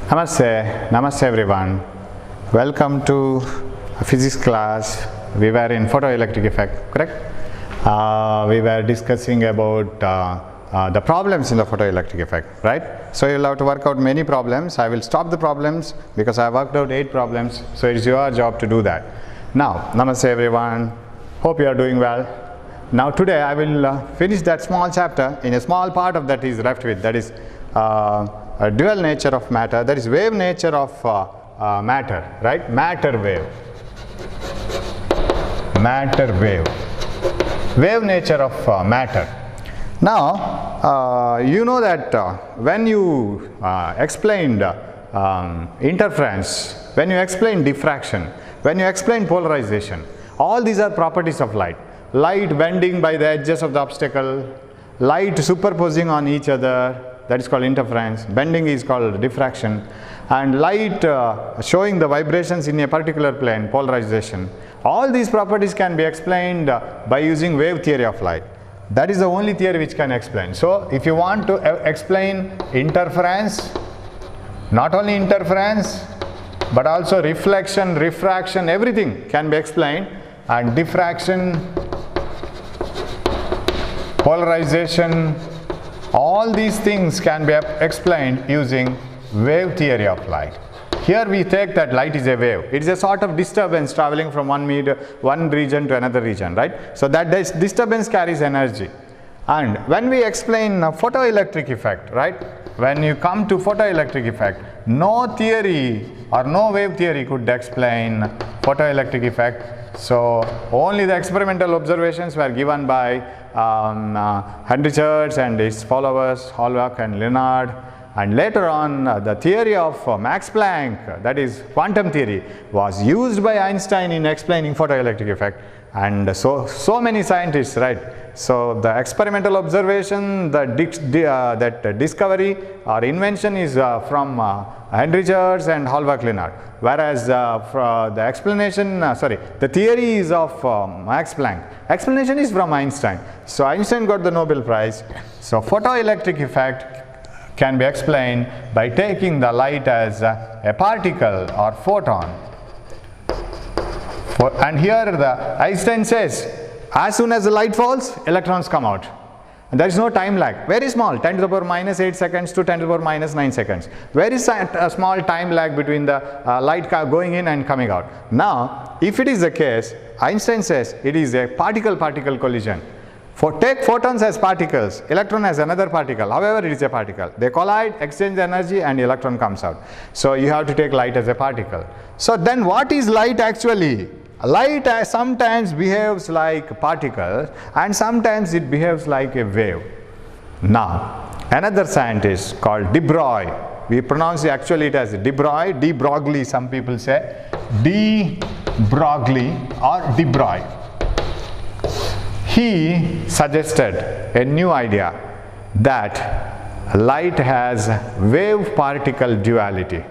Namaste everyone. Welcome to physics class. We were in photoelectric effect, correct? We were discussing about the problems in the photoelectric effect, right? So you'll have to work out many problems. I will stop the problems because I worked out 8 problems. So it's your job to do that. Now, namaste everyone. Hope you are doing well. Now today I will finish that small chapter. In a small part of that is left with, that is a dual nature of matter, that is wave nature of matter, right? Matter wave. Wave nature of matter. Now, you know that when you explained interference, when you explain diffraction, when you explain polarization, all these are properties of light. Light bending by the edges of the obstacle, light superposing on each other, that is called interference. Bending is called diffraction, and light showing the vibrations in a particular plane, polarization. All these properties can be explained by using wave theory of light. That is the only theory which can explain. So if you want to explain interference, not only interference but also reflection, refraction, everything can be explained, and diffraction, polarization, all these things can be explained using wave theory of light. Here we take that light is a wave. It is a sort of disturbance traveling from one region to another region, right? So that disturbance carries energy. And when we explain photoelectric effect, right? When you come to photoelectric effect, no theory or no wave theory could explain photoelectric effect. So only the experimental observations were given by Harish Shasthri and his followers, Hallwach and Leonard. And later on, the theory of Max Planck, that is quantum theory, was used by Einstein in explaining photoelectric effect. And so many scientists, right? So the experimental observation, that discovery or invention is from Harish Shasthri and Hallwach Leonard. Whereas the explanation, the theory is of Max Planck. Explanation is from Einstein. So Einstein got the Nobel Prize. So photoelectric effect can be explained by taking the light as a particle or photon. And here Einstein says, as soon as the light falls, electrons come out. And there is no time lag, very small, 10 to the power minus 8 seconds to 10 to the power minus 9 seconds. Very small time lag between the light going in and coming out. Now, if it is the case, Einstein says it is a particle-particle collision. Take photons as particles, electron as another particle, however it is a particle. They collide, exchange energy, and electron comes out. So you have to take light as a particle. So then what is light actually? Light sometimes behaves like a particle and sometimes it behaves like a wave. Now, another scientist called de Broglie, we pronounce it as de Broglie, some people say, de Broglie or de Broglie. He suggested a new idea that light has wave-particle duality.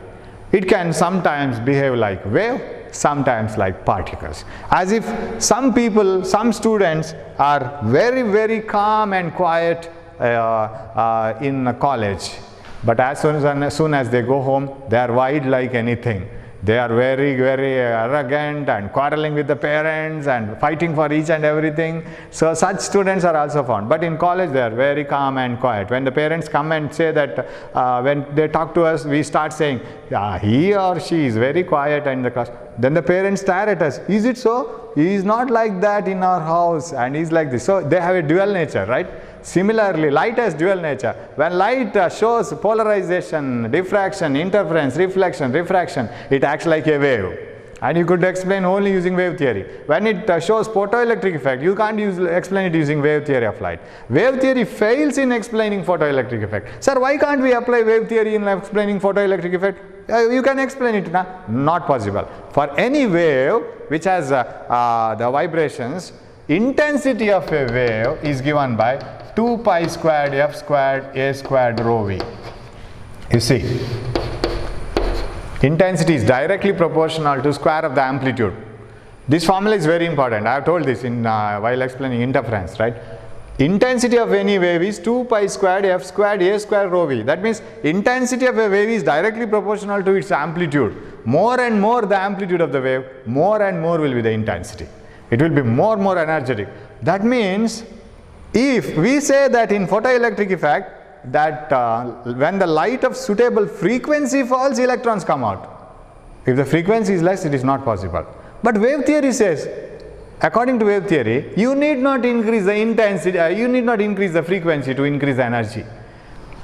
It can sometimes behave like wave, sometimes like particles. As if some people, some students are very, very calm and quiet in college. But as soon as they go home, they are wild like anything. They are very, very arrogant and quarreling with the parents and fighting for each and everything. So such students are also found. But in college they are very calm and quiet. When the parents come and say that, when they talk to us, we start saying, he or she is very quiet in the class. Then the parents stare at us. Is it so? He is not like that in our house and he is like this. So they have a dual nature, right? Similarly, light has dual nature. When light shows polarization, diffraction, interference, reflection, refraction, it acts like a wave. And you could explain only using wave theory. When it shows photoelectric effect, you can't explain it using wave theory of light. Wave theory fails in explaining photoelectric effect. Sir, why can't we apply wave theory in explaining photoelectric effect? You can explain it, not possible. For any wave which has the vibrations, intensity of a wave is given by 2 pi squared f squared a squared rho v. You see, intensity is directly proportional to square of the amplitude. This formula is very important. I have told this while explaining interference, right? Intensity of any wave is 2 pi squared f squared a squared rho v. That means intensity of a wave is directly proportional to its amplitude. More and more the amplitude of the wave, more and more will be the intensity. It will be more energetic. That means if we say that in photoelectric effect that when the light of suitable frequency falls, electrons come out. If the frequency is less, it is not possible. But wave theory says, according to wave theory, you need not increase the intensity, you need not increase the frequency to increase the energy.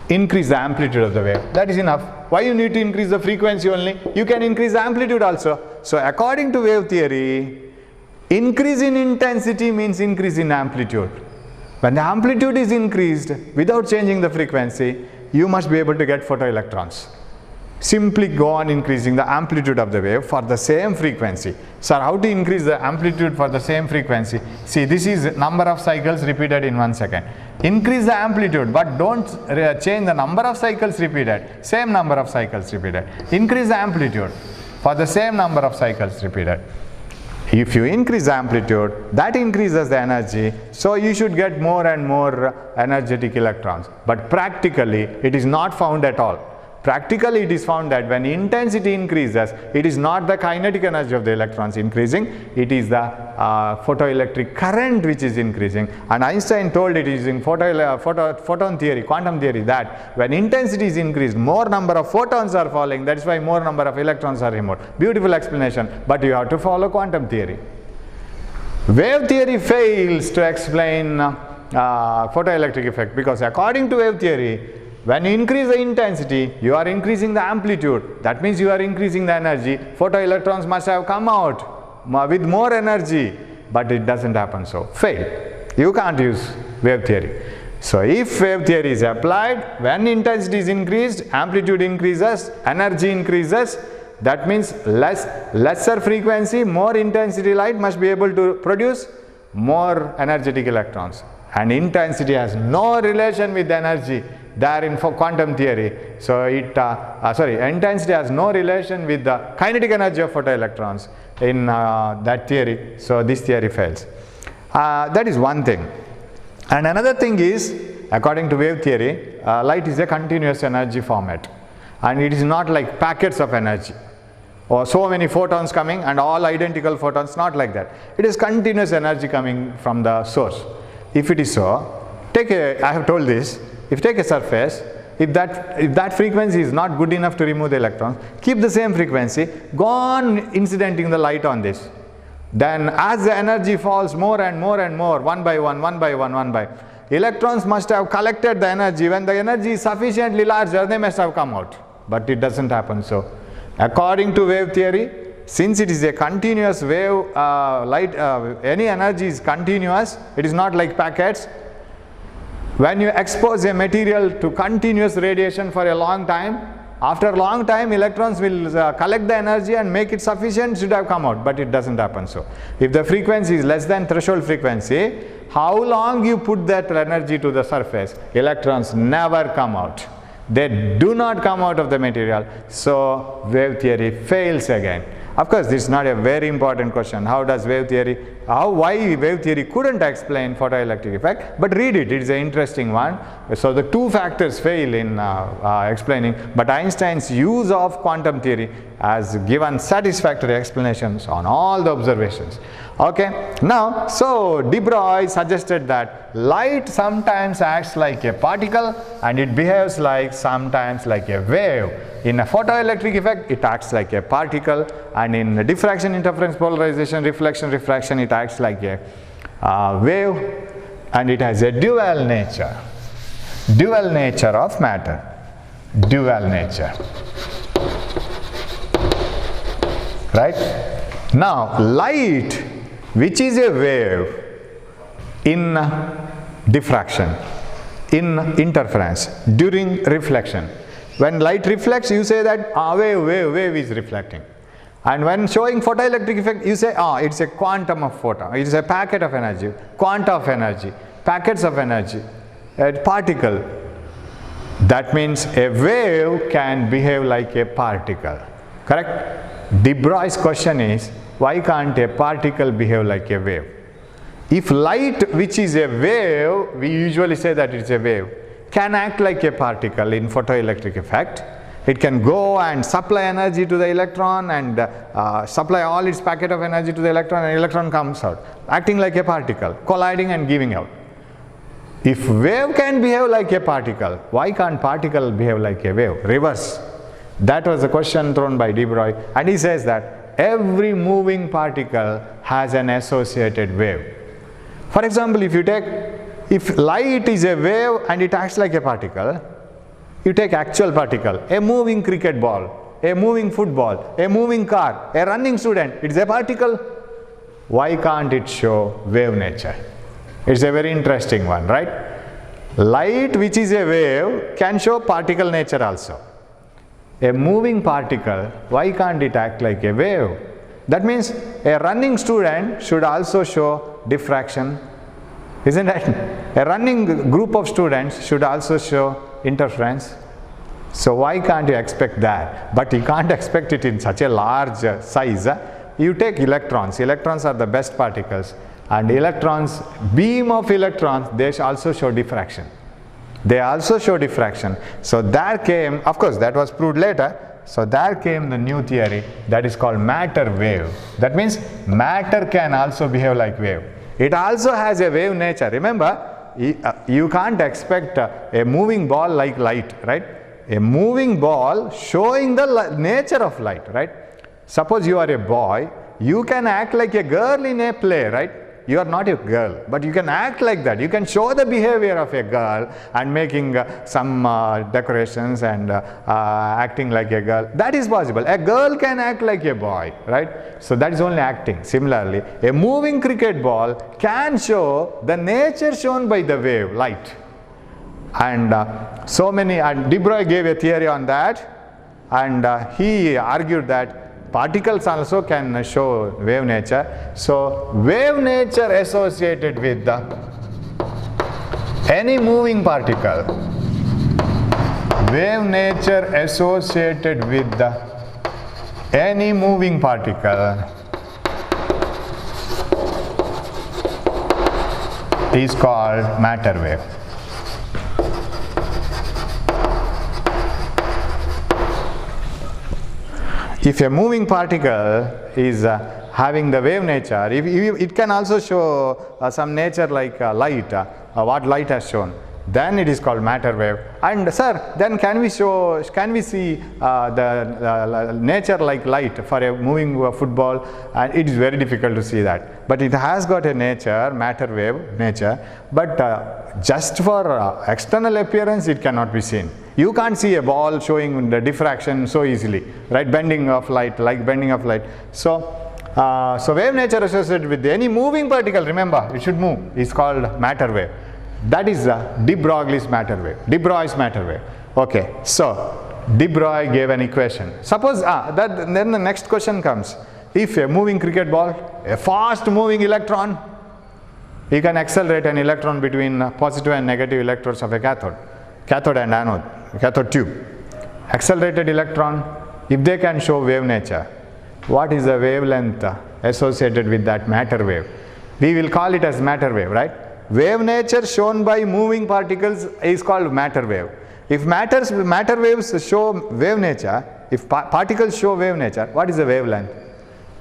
Increase the amplitude of the wave. That is enough. Why you need to increase the frequency only? You can increase the amplitude also. So according to wave theory, increase in intensity means increase in amplitude. When the amplitude is increased without changing the frequency, you must be able to get photoelectrons. Simply go on increasing the amplitude of the wave for the same frequency. Sir, how to increase the amplitude for the same frequency? See, this is number of cycles repeated in 1 second. Increase the amplitude, but don't change the number of cycles repeated. Same number of cycles repeated. Increase the amplitude for the same number of cycles repeated. If you increase the amplitude, that increases the energy, so you should get more and more energetic electrons. But practically, it is not found at all. Practically, it is found that when intensity increases, it is not the kinetic energy of the electrons increasing, it is the photoelectric current which is increasing. And Einstein told it using photon theory, quantum theory, that when intensity is increased, more number of photons are falling, that is why more number of electrons are removed. Beautiful explanation, but you have to follow quantum theory. Wave theory fails to explain photoelectric effect, because according to wave theory, when you increase the intensity, you are increasing the amplitude. That means you are increasing the energy. Photoelectrons must have come out with more energy, but it doesn't happen so. Fail. You can't use wave theory. So if wave theory is applied, when intensity is increased, amplitude increases, energy increases, that means lesser frequency, more intensity light must be able to produce more energetic electrons. And intensity has no relation with energy. There in quantum theory, so intensity has no relation with the kinetic energy of photoelectrons in that theory, so this theory fails. That is one thing. And another thing is, according to wave theory, light is a continuous energy format, and it is not like packets of energy or so many photons coming and all identical photons, not like that. It is continuous energy coming from the source. If it is so, I have told this, if take a surface, if that frequency is not good enough to remove the electrons, keep the same frequency, go on incidenting the light on this. Then as the energy falls more and more and more, one by one, electrons must have collected the energy. When the energy is sufficiently larger, they must have come out. But it doesn't happen so. According to wave theory, since it is a continuous wave, any energy is continuous, it is not like packets. When you expose a material to continuous radiation for a long time, after a long time electrons will collect the energy and make it sufficient, should have come out, but it doesn't happen so. If the frequency is less than threshold frequency, how long you put that energy to the surface, electrons never come out. They do not come out of the material, so wave theory fails again. Of course, this is not a very important question. Why wave theory couldn't explain photoelectric effect, but read it, it's an interesting one. So the two factors fail in explaining, but Einstein's use of quantum theory has given satisfactory explanations on all the observations. Okay, now, so De Broglie suggested that light sometimes acts like a particle and it behaves sometimes like a wave. In a photoelectric effect, it acts like a particle, and in diffraction, interference, polarization, reflection, refraction, it acts like a wave, and it has a dual nature. Dual nature of matter. Dual nature. Right? Now, light, which is a wave, in diffraction, in interference, during reflection. When light reflects, you say that wave is reflecting. And when showing photoelectric effect, you say it's a quantum of photon, it is a packet of energy, quanta of energy, packets of energy, a particle. That means a wave can behave like a particle. Correct? De Broglie's question is, why can't a particle behave like a wave? If light, which is a wave, we usually say that it's a wave, can act like a particle in photoelectric effect. It can go and supply energy to the electron and supply all its packet of energy to the electron, and electron comes out, acting like a particle, colliding and giving out. If wave can behave like a particle, why can't particle behave like a wave? Reverse. That was the question thrown by Deprive, and he says that every moving particle has an associated wave. For example, if light is a wave and it acts like a particle, you take actual particle, a moving cricket ball, a moving football, a moving car, a running student, it's a particle. Why can't it show wave nature? It's a very interesting one, right? Light, which is a wave, can show particle nature also. A moving particle, why can't it act like a wave? That means a running student should also show diffraction, isn't it? A running group of students should also show interference. So why can't you expect that? But you can't expect it in such a large size. You take electrons. Electrons are the best particles, and electrons, beam of electrons, they also show diffraction. They also show diffraction. So there came, of course that was proved later, so there came the new theory that is called matter wave. That means matter can also behave like wave. It also has a wave nature. Remember, you can't expect a moving ball like light, right? A moving ball showing the nature of light, right? Suppose you are a boy, you can act like a girl in a play, right? You are not a girl, but you can act like that. You can show the behavior of a girl and making some decorations and acting like a girl. That is possible. A girl can act like a boy, right? So that is only acting. Similarly, a moving cricket ball can show the nature shown by the wave, light. And and Deprive gave a theory on that, and he argued that particles also can show wave nature. So wave nature associated with any moving particle, wave nature associated with any moving particle is called matter wave. If a moving particle is having the wave nature, it can also show some nature like light, what light has shown, then it is called matter wave. And sir, then can we see the nature like light for a moving football? And it is very difficult to see that, but it has got a nature, matter wave nature, but just for external appearance it cannot be seen. You can't see a ball showing the diffraction so easily, right? Bending of light, like bending of light. So wave nature associated with any moving particle, remember, it should move, is called matter wave. That is de Broglie's matter wave, de Broglie's matter wave. Okay, so de Broglie gave an equation. Suppose then the next question comes. If a moving cricket ball, a fast moving electron, you can accelerate an electron between positive and negative electrodes of a cathode and anode, cathode tube. Accelerated electron, if they can show wave nature, what is the wavelength associated with that matter wave? We will call it as matter wave, right? Wave nature shown by moving particles is called matter wave. If matter waves show wave nature, if particles show wave nature, what is the wavelength?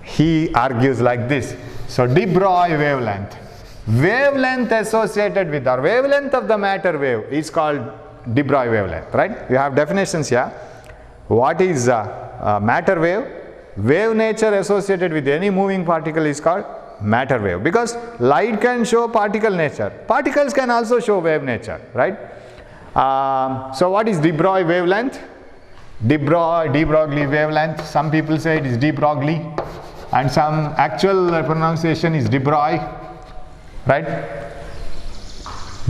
He argues like this. So de Broglie wavelength. Wavelength associated with, or wavelength of the matter wave is called de Broglie wavelength, right? We have definitions here. What is matter wave? Wave nature associated with any moving particle is called matter wave, because light can show particle nature. Particles can also show wave nature, right? So what is de Broglie wavelength? De Broglie wavelength. Some people say it is de Broglie, and some actual pronunciation is de Broglie, right?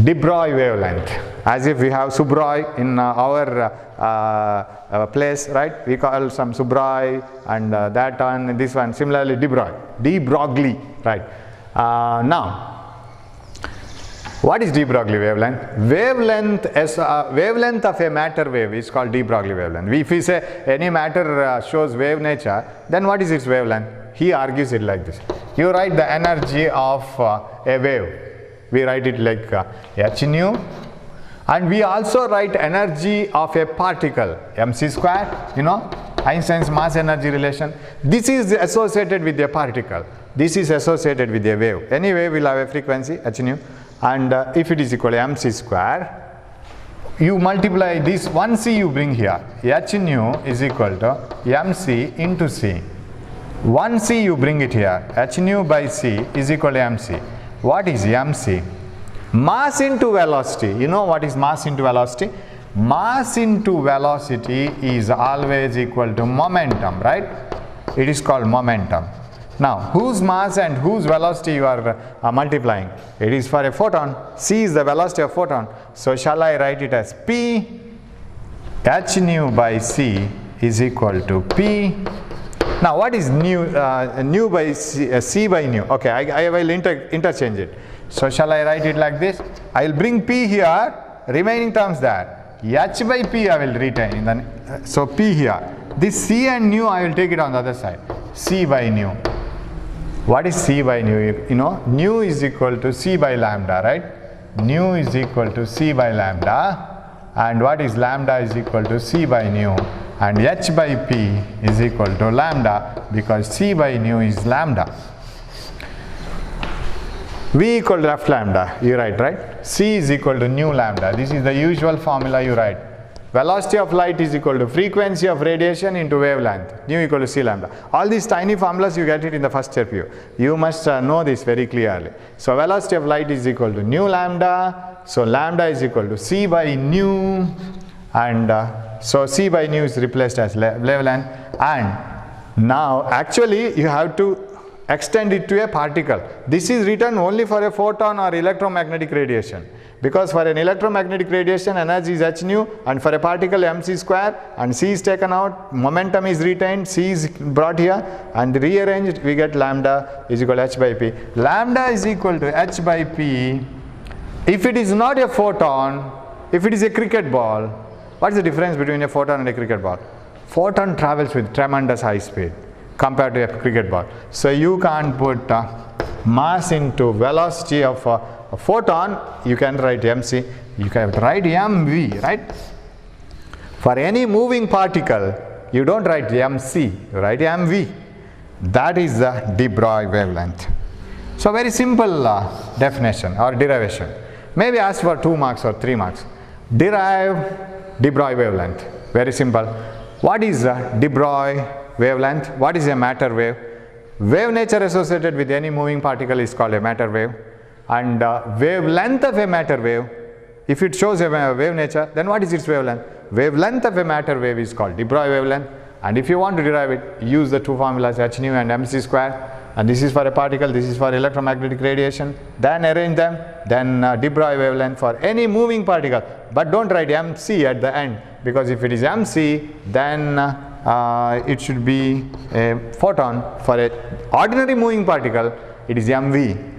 De Broglie wavelength, as if we have Subroi in our place, right? We call some Subroi and that one, this one. Similarly, de Broglie, right? Now, what is de Broglie wavelength? Wavelength of a matter wave is called de Broglie wavelength. If we say any matter shows wave nature, then what is its wavelength? He argues it like this. You write the energy of a wave. We write it like h nu, and we also write energy of a particle, mc square, you know, Einstein's mass energy relation. This is associated with a particle. This is associated with a wave. Any wave will have a frequency h nu, and if it is equal to mc square, you multiply this 1c you bring here. H nu is equal to mc into c. 1c you bring it here. H nu by c is equal to mc. What is mc? Mass into velocity. You know what is mass into velocity? Mass into velocity is always equal to momentum, right? It is called momentum. Now, whose mass and whose velocity you are multiplying? It is for a photon. C is the velocity of photon. So, shall I write it as P? H nu by C is equal to P. Now, what is nu? Nu by C, C by nu. Okay, I will interchange it. So, shall I write it like this? I will bring P here, remaining terms there. H by P I will retain. Then, so, P here. This C and nu I will take it on the other side. C by nu. What is C by nu? You know, nu is equal to C by lambda, right? Nu is equal to C by lambda. And what is lambda is equal to C by nu. And H by P is equal to lambda, because C by nu is lambda. V equal to F lambda, you write, right? C is equal to nu lambda. This is the usual formula you write. Velocity of light is equal to frequency of radiation into wavelength. Nu equal to C lambda. All these tiny formulas you get it in the first step view. You must know this very clearly. So velocity of light is equal to nu lambda. So lambda is equal to C by nu. And so C by nu is replaced as wavelength. And now actually you have to extend it to a particle. This is written only for a photon or electromagnetic radiation, because for an electromagnetic radiation energy is h nu, and for a particle mc square, and c is taken out, momentum is retained, c is brought here and rearranged, we get lambda is equal to h by p. Lambda is equal to h by p if it is not a photon, if it is a cricket ball. What is the difference between a photon and a cricket ball? Photon travels with tremendous high speed compared to a cricket ball. So you can't put mass into velocity of a photon. You can write mc, you can write mv, right? For any moving particle, you don't write mc, you write mv. That is the Deprive wavelength. So very simple definition or derivation. Maybe ask for 2 marks or 3 marks. Deprive wavelength. Very simple. What is Deprive wavelength? What is a matter wave? Wave nature associated with any moving particle is called a matter wave. And wavelength of a matter wave, if it shows a wave nature, then what is its wavelength? Wavelength of a matter wave is called Deprive wavelength. And if you want to derive it, use the two formulas h nu and mc square. And this is for a particle, this is for electromagnetic radiation. Then arrange them, then Deprive wavelength for any moving particle. But don't write mc at the end, because if it is mc, then it should be a photon. For an ordinary moving particle, it is mv,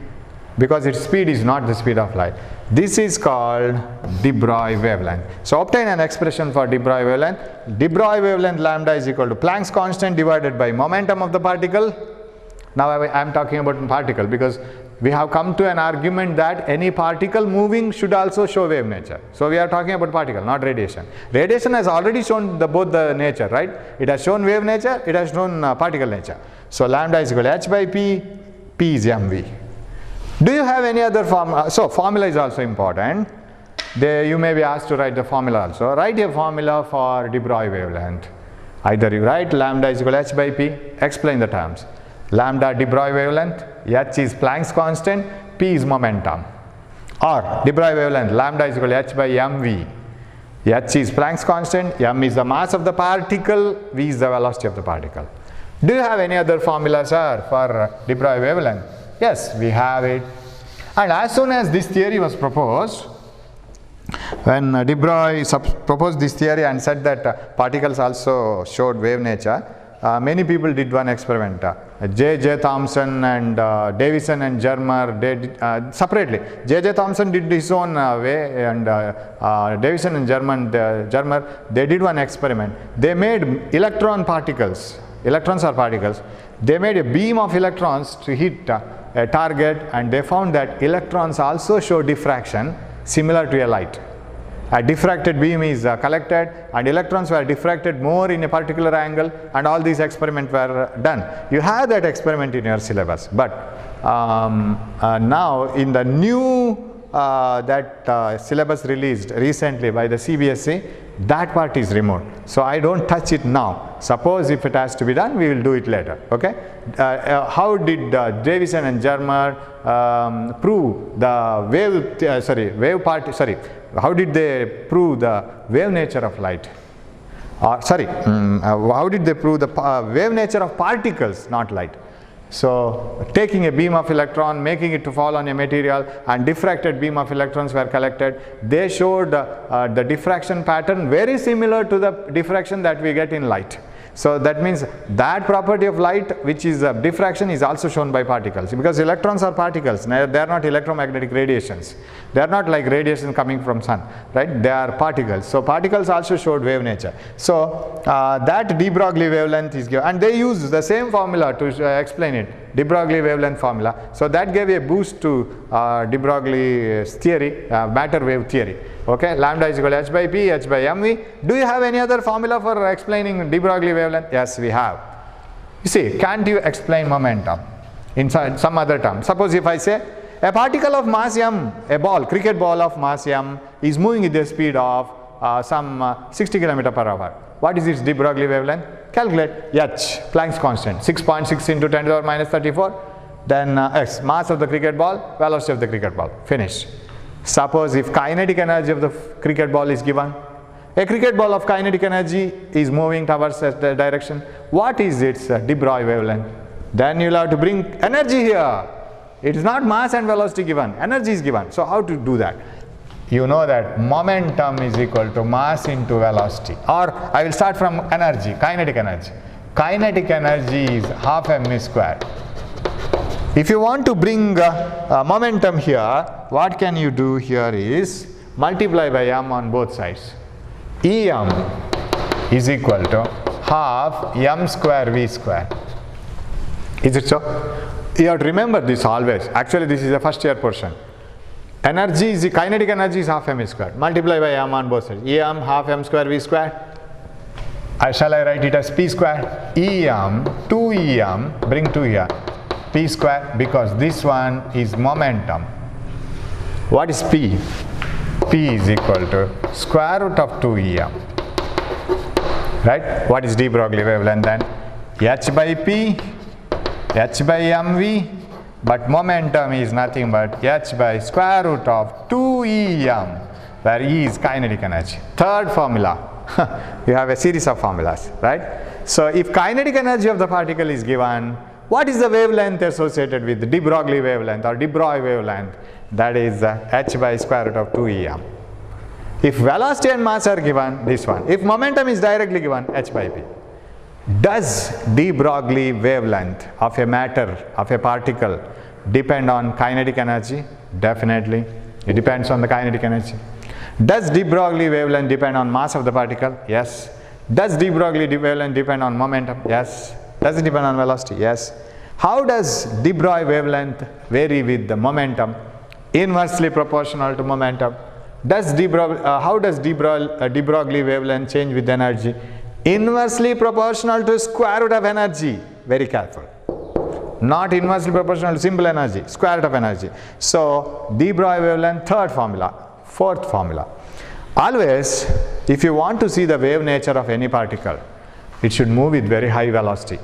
because its speed is not the speed of light. This is called Deprive wavelength. So obtain an expression for Deprive wavelength. Deprive wavelength lambda is equal to Planck's constant divided by momentum of the particle. Now I am talking about particle, because we have come to an argument that any particle moving should also show wave nature. So we are talking about particle, not radiation. Radiation has already shown both the nature, right? It has shown wave nature, it has shown particle nature. So lambda is equal to h by p, p is mv. Do you have any other formula? So formula is also important. You may be asked to write the formula also. Write a formula for Deprive wavelength. Either you write lambda is equal to h by p, explain the terms. Lambda Deprive wavelength, h is Planck's constant, p is momentum. Or Deprive wavelength, lambda is equal to h by mv. H is Planck's constant, m is the mass of the particle, v is the velocity of the particle. Do you have any other formula, sir, for Deprive wavelength? Yes, we have it. And as soon as this theory was proposed, when Deprive proposed this theory and said that particles also showed wave nature, many people did one experiment. J. Thomson and Davison and Germer did separately. J. Thomson did his own way, and Davison and Germer, they did one experiment. They made electron particles electrons are particles. They made a beam of electrons to hit a target, and they found that electrons also show diffraction similar to a light. A diffracted beam is collected, and electrons were diffracted more in a particular angle, and all these experiments were done. You have that experiment in your syllabus, but now in the new syllabus released recently by the CBSE, that part is removed. So I don't touch it now. Suppose if it has to be done, we will do it later. Okay? How did Davison and Germer prove the how did they prove the wave nature of light? How did they prove the wave nature of particles, not light? So taking a beam of electron, making it to fall on a material, and diffracted beam of electrons were collected. They showed the diffraction pattern very similar to the diffraction that we get in light. So that means that property of light, which is diffraction, is also shown by particles, because electrons are particles. They are not electromagnetic radiations. They are not like radiation coming from sun, right? They are particles. So particles also showed wave nature. So that de Broglie wavelength is given, and they use the same formula to explain it, de Broglie wavelength formula. So that gave a boost to de Broglie's theory, matter wave theory. Okay, lambda is equal to h by p, h by mv. Do you have any other formula for explaining de Broglie wavelength? Yes, we have. You see, can't you explain momentum in some other term? Suppose if I say a particle of mass m, a ball, cricket ball of mass m, is moving with the speed of some 60 km per hour. What is its de Broglie wavelength? Calculate h, Planck's constant, 6.6 into 10 to the power minus 34. Then x, mass of the cricket ball, velocity of the cricket ball. Finished. Suppose if kinetic energy of the cricket ball is given, a cricket ball of kinetic energy is moving towards the direction. What is its de Broglie wavelength? Then you will have to bring energy here. It is not mass and velocity given, energy is given. So how to do that? You know that momentum is equal to mass into velocity. Or I will start from energy, kinetic energy. Kinetic energy is half mv squared. If you want to bring momentum here, what can you do here is multiply by m on both sides. Em is equal to half m square v square. Is it so? You have to remember this always. Actually, this is the first year portion. Energy is, kinetic energy is half m square. Multiply by m on both sides. Em half m square v square. Shall I write it as p square? Em, 2em, bring 2 here. P square, because this one is momentum. What is P? P is equal to square root of 2em. Right? What is de Broglie wavelength then? H by P, h by mv, but momentum is nothing but h by square root of 2em, where E is kinetic energy. Third formula. You have a series of formulas, right? So if kinetic energy of the particle is given, what is the wavelength associated with the de Broglie wavelength or de Broglie wavelength? That is h by square root of 2em. If velocity and mass are given, this one. If momentum is directly given, h by p. Does de Broglie wavelength of a matter, of a particle, depend on kinetic energy? Definitely. It depends on the kinetic energy. Does de Broglie wavelength depend on mass of the particle? Yes. Does de Broglie wavelength depend on momentum? Yes. Does it depend on velocity? Yes. How does de Broglie wavelength vary with the momentum? Inversely proportional to momentum. How does de Broglie wavelength change with energy? Inversely proportional to square root of energy. Very careful. Not inversely proportional to simple energy, square root of energy. So de Broglie wavelength, third formula. Fourth formula. Always, if you want to see the wave nature of any particle, it should move with very high velocity.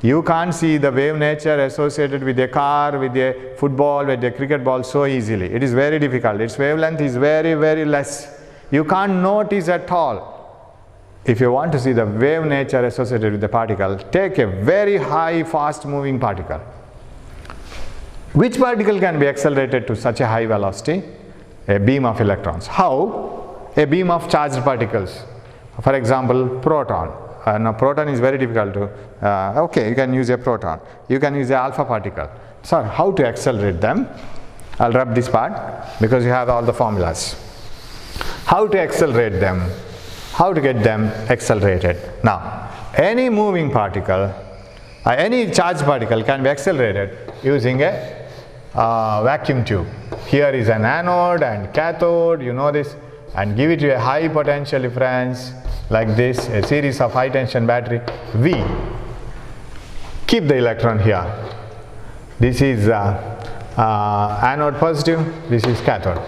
You can't see the wave nature associated with a car, with a football, with a cricket ball so easily. It is very difficult. Its wavelength is very, very less. You can't notice at all. If you want to see the wave nature associated with the particle, take a very high, fast moving particle. Which particle can be accelerated to such a high velocity? A beam of electrons. How? A beam of charged particles. For example, proton. Now proton is very difficult to, okay, you can use a proton. You can use an alpha particle. So how to accelerate them? I'll rub this part because you have all the formulas. How to accelerate them? How to get them accelerated? Now, any moving particle Any charged particle can be accelerated using a vacuum tube. Here is an anode and cathode, you know this, and give it to a high potential difference like this, a series of high tension battery V. Keep the electron here. This is anode positive, this is cathode.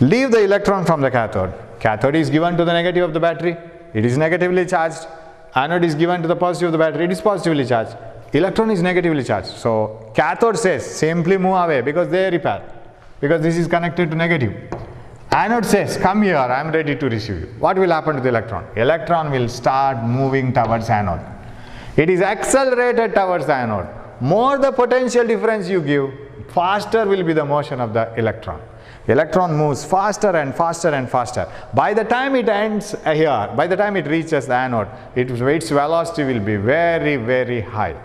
Leave the electron from the cathode. Cathode is given to the negative of the battery, it is negatively charged. Anode is given to the positive of the battery, it is positively charged. Electron is negatively charged. So cathode says simply move away because they repel, because this is connected to negative. Anode says come here, I am ready to receive you. What will happen to the electron? Electron will start moving towards anode. It is accelerated towards the anode. More the potential difference you give, faster will be the motion of the electron. Electron moves faster and faster and faster. By the time it ends here, by the time it reaches the anode, its velocity will be very, very high.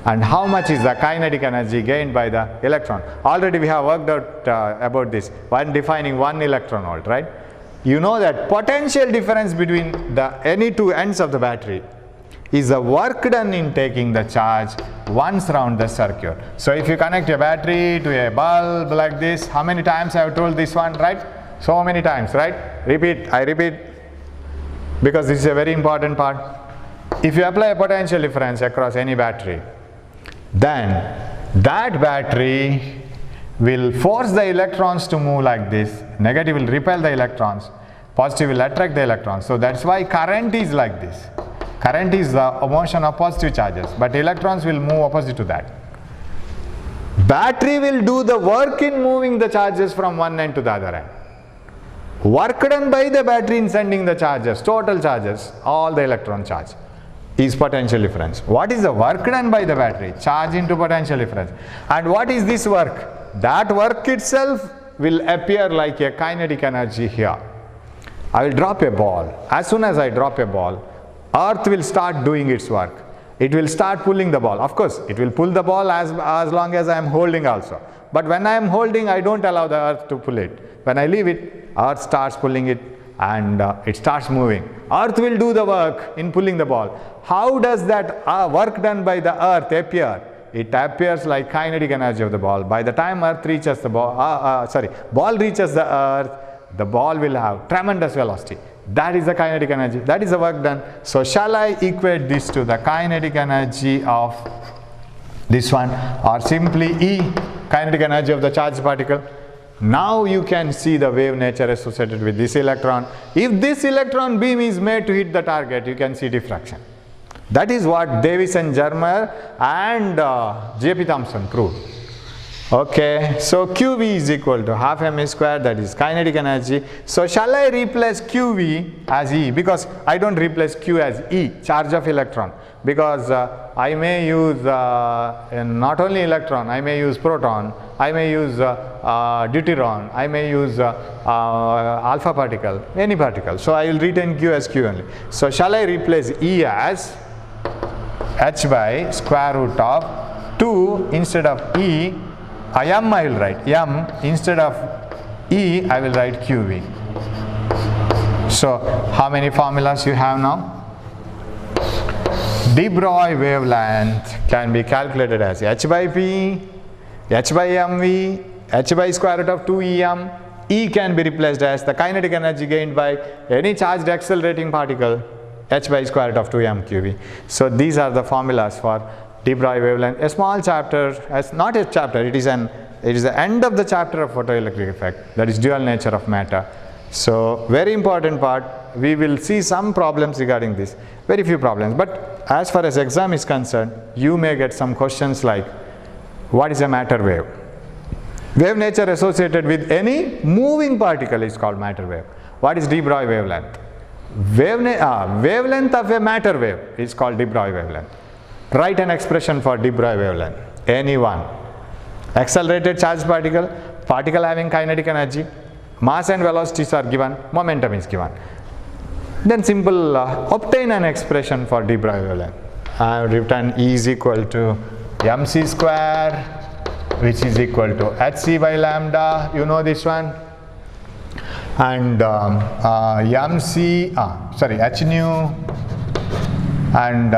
And how much is the kinetic energy gained by the electron? Already we have worked out about this when defining 1 electron volt, right? You know that potential difference between any two ends of the battery is the work done in taking the charge once round the circuit. So if you connect a battery to a bulb like this, how many times I have told this one, right? So many times, right? Repeat, I repeat, because this is a very important part. If you apply a potential difference across any battery, then that battery will force the electrons to move like this. Negative will repel the electrons, positive will attract the electrons. So that's why current is like this. Current is the motion of positive charges, but electrons will move opposite to that. Battery will do the work in moving the charges from one end to the other end. Work done by the battery in sending the charges, total charges, all the electron charge is potential difference. What is the work done by the battery? Charge into potential difference. And what is this work? That work itself will appear like a kinetic energy here. I will drop a ball. As soon as I drop a ball, Earth will start doing its work. It will start pulling the ball. Of course, it will pull the ball as long as I am holding also. But when I am holding, I don't allow the Earth to pull it. When I leave it, Earth starts pulling it and it starts moving. Earth will do the work in pulling the ball. How does that work done by the Earth appear? It appears like kinetic energy of the ball. By the time Earth reaches the ball reaches the Earth, the ball will have tremendous velocity. That is the kinetic energy. That is the work done. So shall I equate this to the kinetic energy of this one, or simply E, kinetic energy of the charged particle? Now you can see the wave nature associated with this electron. If this electron beam is made to hit the target, you can see diffraction. That is what Davis and Germer and J.P. Thomson proved. Okay, so QV is equal to half mA square, that is kinetic energy. So shall I replace QV as E? Because I don't replace Q as E, charge of electron. Because I may use not only electron, I may use proton, I may use deuteron, I may use alpha particle, any particle. So I will retain Q as Q only. So shall I replace E as H by square root of 2 instead of E? M I will write M instead of E, I will write QV. So how many formulas you have now? Deprive wavelength can be calculated as H by P, H by MV, H by square root of 2EM. E can be replaced as the kinetic energy gained by any charged accelerating particle, H by square root of 2M QV. So these are the formulas for Deprive wavelength. A small chapter, as not a chapter, it is the end of the chapter of photoelectric effect, that is dual nature of matter. So very important part. We will see some problems regarding this, very few problems, but as far as exam is concerned, you may get some questions like, what is a matter wave? Wave nature associated with any moving particle is called matter wave. What is Deprive wavelength? Wavelength of a matter wave is called Deprive wavelength. Write an expression for Deprive wavelength, any one. Accelerated charged particle, particle having kinetic energy, mass and velocities are given, momentum is given. Then simple obtain an expression for Deprive wavelength. I have written E is equal to mc square, which is equal to hc by lambda, you know this one, and h nu And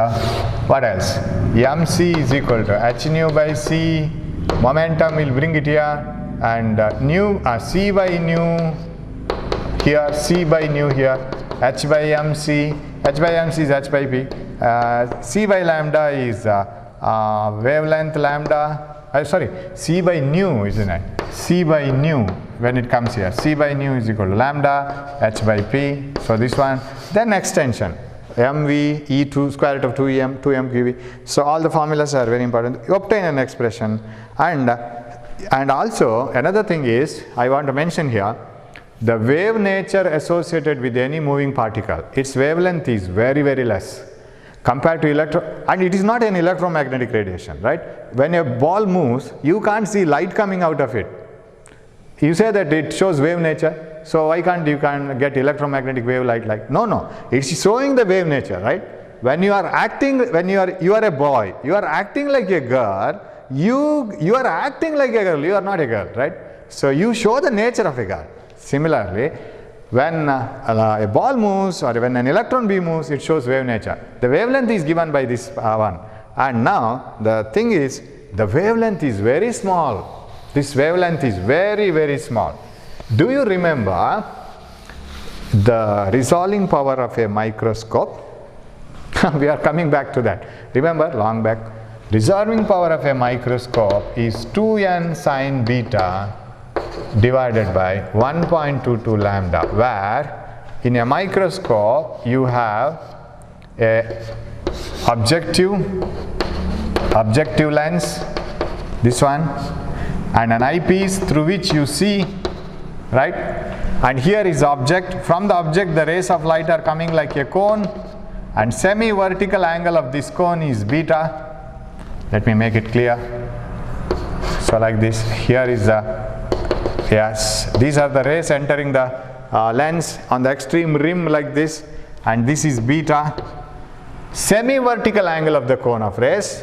what else? mc is equal to h nu by c, momentum will bring it here, and c by nu here, c by nu here, h by mc is h by p, c by lambda is wavelength lambda, sorry, c by nu, isn't it? C by nu, when it comes here, c by nu is equal to lambda h by p. So this one, then extension mv e2 square root of 2em 2m qv. So all the formulas are very important. You obtain an expression, and also another thing is I want to mention here, the wave nature associated with any moving particle, its wavelength is very, very less compared to and it is not an electromagnetic radiation, right? When a ball moves, you can't see light coming out of it. You say that it shows wave nature, so why can't you get electromagnetic wave light like? No, it's showing the wave nature, right? When you are acting, when you are a boy, you are acting like a girl, you are acting like a girl, you are not a girl, right? So you show the nature of a girl. Similarly, when a ball moves or when an electron beam moves, it shows wave nature. The wavelength is given by this one. And now the thing is, the wavelength is very small. This wavelength is very, very small. Do you remember the resolving power of a microscope? We are coming back to that. Remember, long back. Resolving power of a microscope is 2n sine beta divided by 1.22 lambda, where in a microscope you have a objective lens, this one, and an eyepiece through which you see, right? And here is the object. From the object the rays of light are coming like a cone, and semi-vertical angle of this cone is beta. Let me make it clear. So like this, here is the, yes, these are the rays entering the lens on the extreme rim like this, and this is beta. Semi-vertical angle of the cone of rays,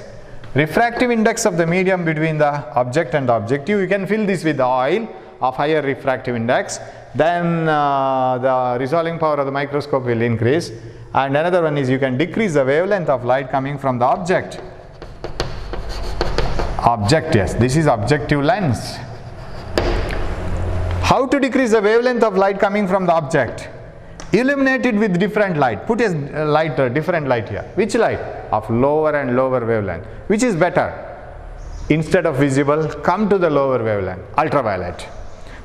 refractive index of the medium between the object and the objective. You can fill this with oil of higher refractive index, then the resolving power of the microscope will increase. And another one is you can decrease the wavelength of light coming from the object. Yes, this is objective lens. How to decrease the wavelength of light coming from the object? Illuminate it with different light. Put a light, different light here. Which light? Of lower and lower wavelength. Which is better? Instead of visible, come to the lower wavelength, ultraviolet.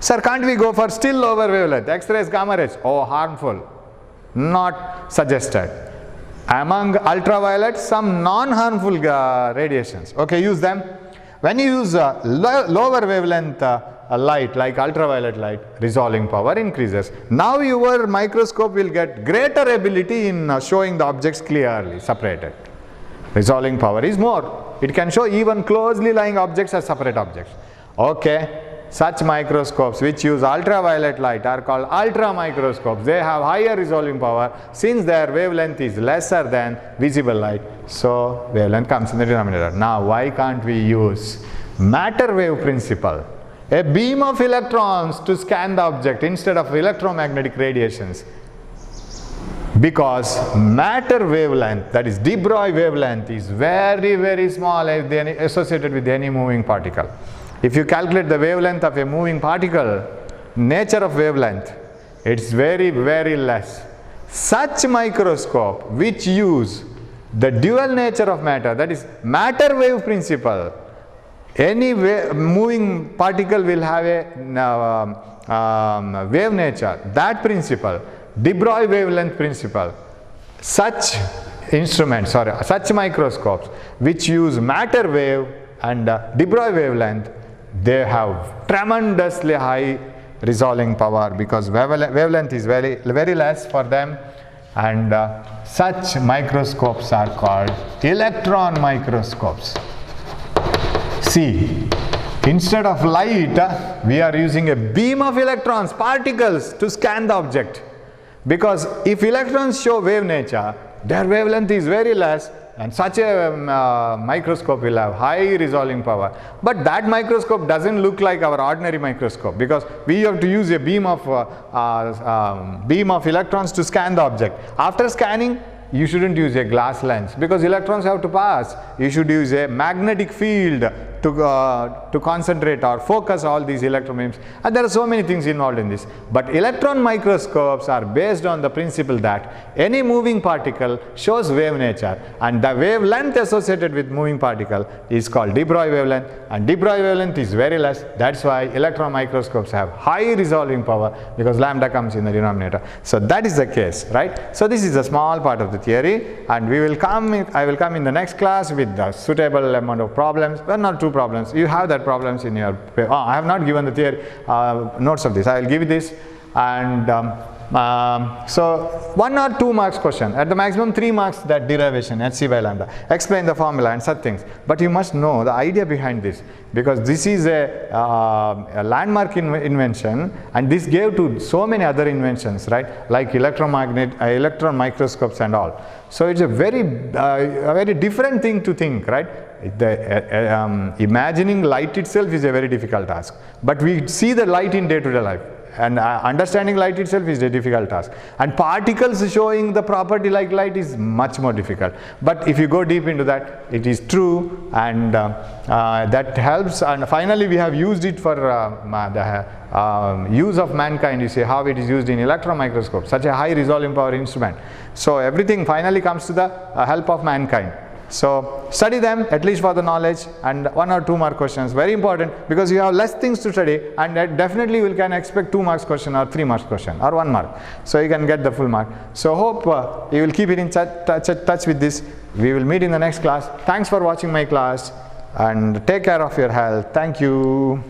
Sir, can't we go for still lower wavelength? X-rays, gamma rays? Oh, harmful. Not suggested. Among ultraviolet, some non-harmful radiations. Okay, use them. When you use lower wavelength light like ultraviolet light, resolving power increases. Now your microscope will get greater ability in showing the objects clearly separated. Resolving power is more. It can show even closely lying objects as separate objects. Okay. Such microscopes which use ultraviolet light are called ultra microscopes. They have higher resolving power since their wavelength is lesser than visible light. So wavelength comes in the denominator. Now why can't we use matter wave principle? A beam of electrons to scan the object instead of electromagnetic radiations. Because matter wavelength, that is Deprive wavelength, is very, very small associated with any moving particle. If you calculate the wavelength of a moving particle, nature of wavelength, it's very, very less. Such microscope which use the dual nature of matter, that is matter wave principle, any moving particle will have a wave nature, that principle, Deprive wavelength principle. Such instruments, such microscopes which use matter wave and Deprive wavelength, they have tremendously high resolving power because wavelength is very, very less for them, and such microscopes are called electron microscopes. See, instead of light, we are using a beam of electrons, particles to scan the object, because if electrons show wave nature, their wavelength is very less, and such a microscope will have high resolving power. But that microscope doesn't look like our ordinary microscope because we have to use a beam of electrons to scan the object. After scanning, you shouldn't use a glass lens because electrons have to pass. You should use a magnetic field to concentrate or focus all these electron beams, and there are so many things involved in this. But electron microscopes are based on the principle that any moving particle shows wave nature, and the wavelength associated with moving particle is called Deprive wavelength, and Deprive wavelength is very less. That's why electron microscopes have high resolving power, because lambda comes in the denominator. So that is the case, right? So this is a small part of the theory, and I will come in the next class with the suitable amount of problems. Well, not two problems. You have that problems in your paper. I have not given the theory notes of this. I will give you this, and so 1 or 2 marks question, at the maximum 3 marks, that derivation hc by lambda, explain the formula and such things. But you must know the idea behind this, because this is a landmark invention, and this gave to so many other inventions, right, like electron microscopes and all. So it's a very different thing to think, right? Imagining light itself is a very difficult task, but we see the light in day-to-day life, and understanding light itself is a difficult task, and particles showing the property like light is much more difficult. But if you go deep into that, it is true, and that helps. And finally we have used it for the use of mankind. You see how it is used in electron microscope, such a high resolving power instrument. So everything finally comes to the help of mankind. So study them at least for the knowledge, and 1 or 2 mark questions, very important, because you have less things to study, and that definitely you can expect 2 marks question or 3 marks question or 1 mark. So you can get the full mark. So hope you will keep it in touch with this. We will meet in the next class. Thanks for watching my class, and take care of your health. Thank you.